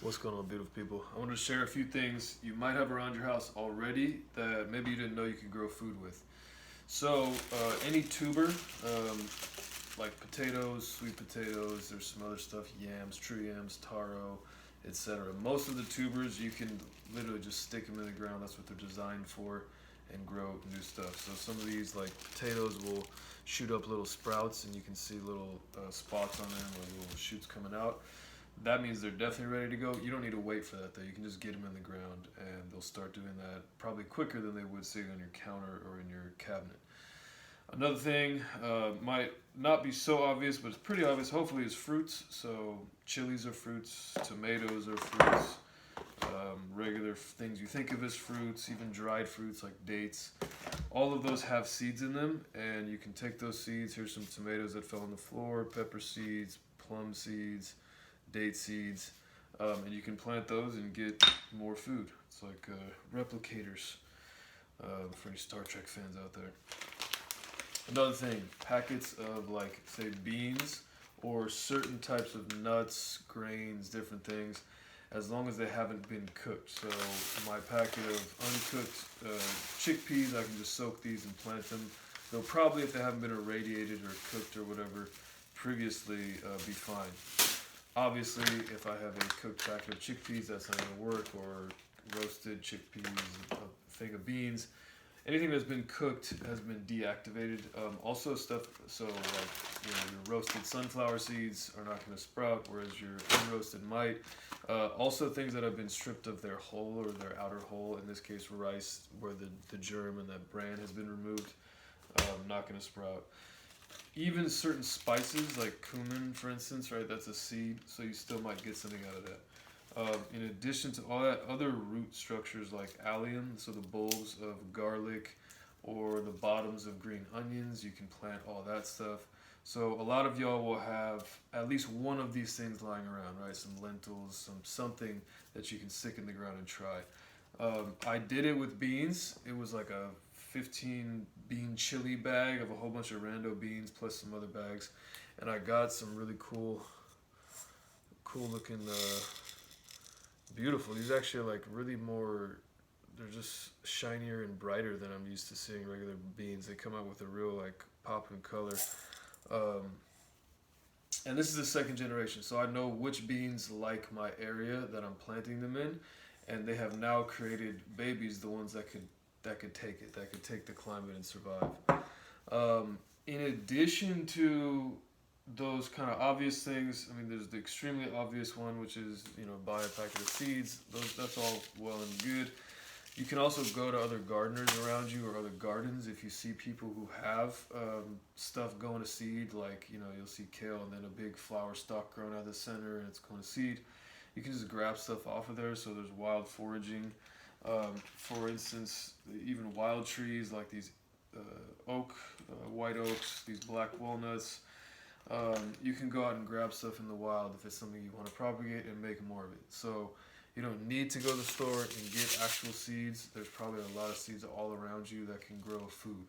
What's going on, beautiful people? I wanted to share a few things you might have around your house already that maybe you didn't know you could grow food with. So, any tuber, like potatoes, sweet potatoes, there's some other stuff, yams, true yams, taro, etc. Most of the tubers, you can literally just stick them in the ground. That's what they're designed for, and grow new stuff. So some of these, like potatoes, will shoot up little sprouts, and you can see little spots on them or little shoots coming out. That means they're definitely ready to go. You don't need to wait for that though. You can just get them in the ground and they'll start doing that probably quicker than they would sitting on your counter or in your cabinet. Another thing might not be so obvious, but it's pretty obvious, hopefully, is fruits. So chilies are fruits, tomatoes are fruits, regular things you think of as fruits, even dried fruits like dates. All of those have seeds in them, and you can take those seeds. Here's some tomatoes that fell on the floor, pepper seeds, plum seeds, date seeds, and you can plant those and get more food. It's like replicators for any Star Trek fans out there. Another thing, packets of, like, say, beans or certain types of nuts, grains, different things, as long as they haven't been cooked. So my packet of uncooked chickpeas, I can just soak these and plant them. They'll probably, if they haven't been irradiated or cooked or whatever previously, be fine. Obviously, if I have a cooked packet of chickpeas, that's not going to work, or roasted chickpeas, a thing of beans. Anything that's been cooked has been deactivated. Also stuff, so like, your roasted sunflower seeds are not going to sprout, whereas your unroasted might. Also things that have been stripped of their hull or their outer hull, in this case rice, where the germ and that bran has been removed, not going to sprout. Even certain spices like cumin, for instance, right? That's a seed, so you still might get something out of that. In addition to all that, other root structures like allium, so the bulbs of garlic or the bottoms of green onions, you can plant all that stuff. So a lot of y'all will have at least one of these things lying around, right? Some lentils, something that you can stick in the ground and try. I did it with beans. It was like a 15 bean chili bag of a whole bunch of rando beans plus some other bags, and I got some really cool looking beautiful. These actually are like really more, they're just shinier and brighter than I'm used to seeing regular beans. They come out with a real like pop and color. And this is the second generation, so I know which beans like my area that I'm planting them in, and they have now created babies, the ones that could take it, that could take the climate and survive. In addition to those kind of obvious things, I mean, there's the extremely obvious one, which is, buy a packet of seeds. That's all well and good. You can also go to other gardeners around you or other gardens if you see people who have stuff going to seed, like, you'll see kale and then a big flower stalk growing out of the center and it's going to seed. You can just grab stuff off of there, so there's wild foraging. For instance, even wild trees like these white oaks, these black walnuts. You can go out and grab stuff in the wild if it's something you want to propagate and make more of it. So you don't need to go to the store and get actual seeds. There's probably a lot of seeds all around you that can grow food.